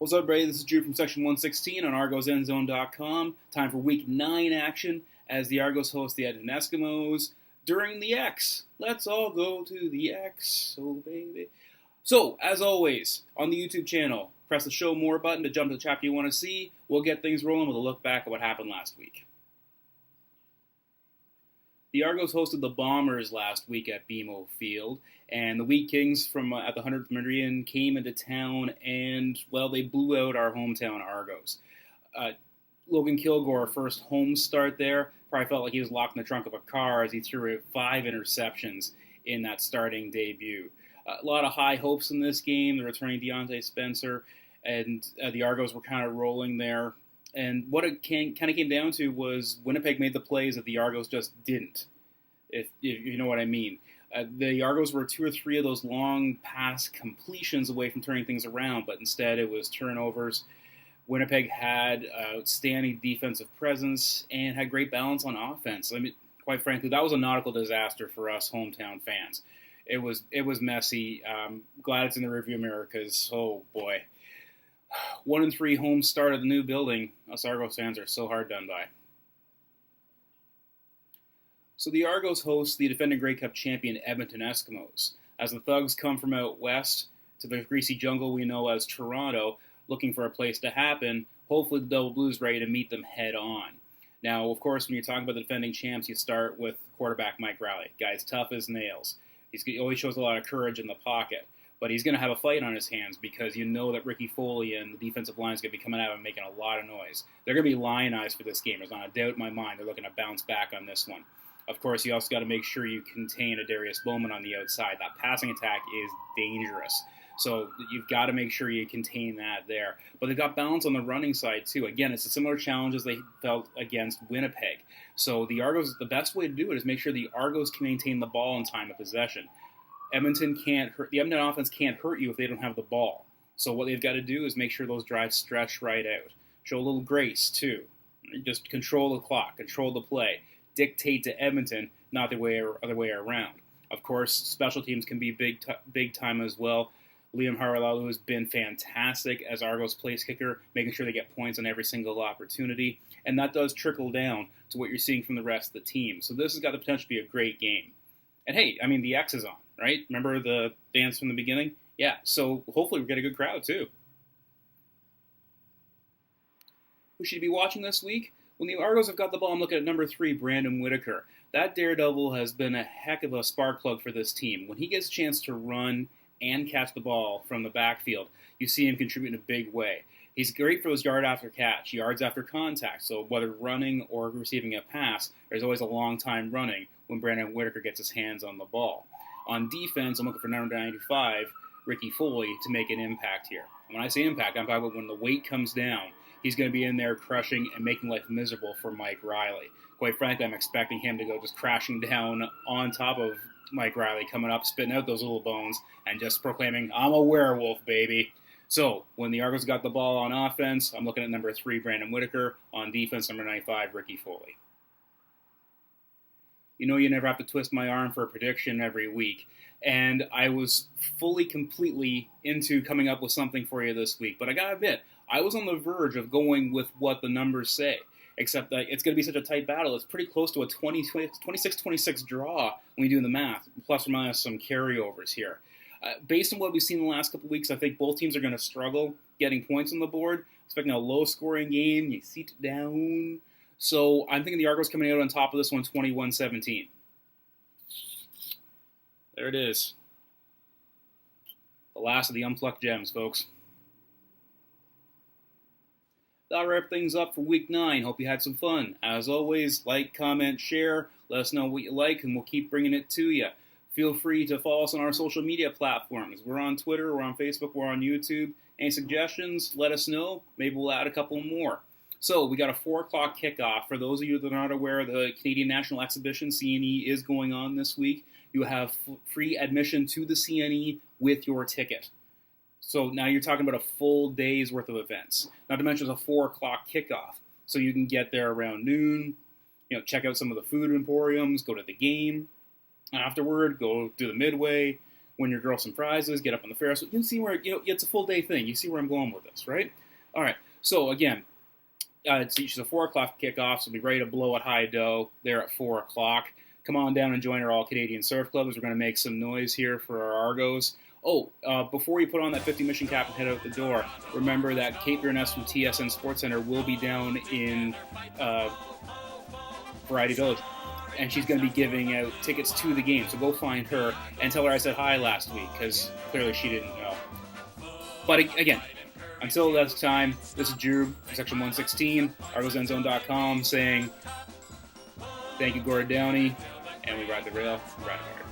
What's up, everybody? This is Drew from Section 116 on ArgosEndzone.com. Time for Week 9 action as the Argos host the Edmonton Eskimos during the X. Let's all go to the X, oh baby. So, as always, on the YouTube channel, press the Show More button to jump to the chapter you want to see. We'll get things rolling with a look back at what happened last week. The Argos hosted the Bombers last week at BMO Field, and the Wheat Kings from at the 100th Meridian came into town, and, well, they blew out our hometown Argos. Logan Kilgore, first home start there, probably felt like he was locked in the trunk of a car as he threw 5 interceptions in that starting debut. A lot of high hopes in this game, the returning Deontay Spencer, and the Argos were kind of rolling there. And what it kind of came down to was Winnipeg made the plays that the Argos just didn't, if you know what I mean. The Argos were 2 or 3 of those long pass completions away from turning things around, but instead it was turnovers. Winnipeg had outstanding defensive presence and had great balance on offense. I mean, quite frankly, that was a nautical disaster for us hometown fans. It was messy. Glad it's in the rearview mirror because, oh boy. 1-3 home start of the new building. Us Argos fans are so hard done by. So the Argos host the defending Grey Cup champion Edmonton Eskimos, as the Thugs come from out west to the greasy jungle we know as Toronto, looking for a place to happen. Hopefully the Double Blues ready to meet them head on. Now, of course, when you're talking about the defending champs, you start with quarterback Mike Riley. Guy's tough as nails. He always shows a lot of courage in the pocket. But he's going to have a fight on his hands because you know that Ricky Foley and the defensive line is going to be coming out and making a lot of noise. They're going to be lionized for this game. There's not a doubt in my mind they're looking to bounce back on this one. Of course, you also got to make sure you contain a Darius Bowman on the outside. That passing attack is dangerous. So you've got to make sure you contain that there. But they've got balance on the running side, too. Again, it's a similar challenge as they felt against Winnipeg. So the Argos, the best way to do it is make sure the Argos can maintain the ball in time of possession. The Edmonton offense can't hurt you if they don't have the ball. So what they've got to do is make sure those drives stretch right out. Show a little grace, too. Just control the clock, control the play. Dictate to Edmonton, not the other way around. Of course, special teams can be big time as well. Liam Haralalu has been fantastic as Argos place kicker, making sure they get points on every single opportunity. And that does trickle down to what you're seeing from the rest of the team. So this has got the potential to be a great game. And hey, I mean, the X is on, right? Remember the dance from the beginning? Yeah, so hopefully we'll get a good crowd, too. Who should be watching this week? When the Argos have got the ball, I'm looking at number 3, Brandon Whitaker. That daredevil has been a heck of a spark plug for this team. When he gets a chance to run and catch the ball from the backfield, you see him contribute in a big way. He's great for those yards after catch, yards after contact. So whether running or receiving a pass, there's always a long time running when Brandon Whitaker gets his hands on the ball. On defense, I'm looking for number 95, Ricky Foley, to make an impact here. When I say impact, I'm talking about when the weight comes down, he's going to be in there crushing and making life miserable for Mike Riley. Quite frankly, I'm expecting him to go just crashing down on top of Mike Riley, coming up, spitting out those little bones, and just proclaiming, I'm a werewolf, baby. So, when the Argos got the ball on offense, I'm looking at number 3, Brandon Whitaker. On defense, number 95, Ricky Foley. You know you never have to twist my arm for a prediction every week. And I was completely into coming up with something for you this week. But I gotta admit, I was on the verge of going with what the numbers say. Except that it's going to be such a tight battle. It's pretty close to a 26-26 draw when we do the math, plus or minus some carryovers here. Based on what we've seen in the last couple weeks, I think both teams are going to struggle getting points on the board. Expecting a low-scoring game. You seat it down. So I'm thinking the Argos coming out on top of this one, 21-17. There it is. The last of the unplucked gems, folks. That'll wrap things up for Week 9. Hope you had some fun. As always, like, comment, share. Let us know what you like, and we'll keep bringing it to you. Feel free to follow us on our social media platforms. We're on Twitter, we're on Facebook, we're on YouTube. Any suggestions, let us know. Maybe we'll add a couple more. So we got a 4 o'clock kickoff. For those of you that are not aware, the Canadian National Exhibition, CNE, is going on this week. You have free admission to the CNE with your ticket. So now you're talking about a full day's worth of events. Not to mention it's a 4 o'clock kickoff. So you can get there around noon, check out some of the food emporiums, go to the game. Afterward, go do the midway, win your girl some prizes, get up on the Ferris. You can see where, it's a full day thing. You see where I'm going with this, right? All right. So again, she's a 4 o'clock kickoff, so we'll be ready to blow at high dough there at 4 o'clock. Come on down and join our All-Canadian Surf Club as we're going to make some noise here for our Argos. Oh, before you put on that 50 mission cap and head out the door, remember that Kate Burness from TSN Sports Center will be down in Variety Village, and she's going to be giving out tickets to the game. So go find her and tell her I said hi last week, because clearly she didn't know. But again, until that time, this is Drew from Section 116, ArgosEndzone.com, saying thank you, Gordon Downey, and we ride the rail, we ride the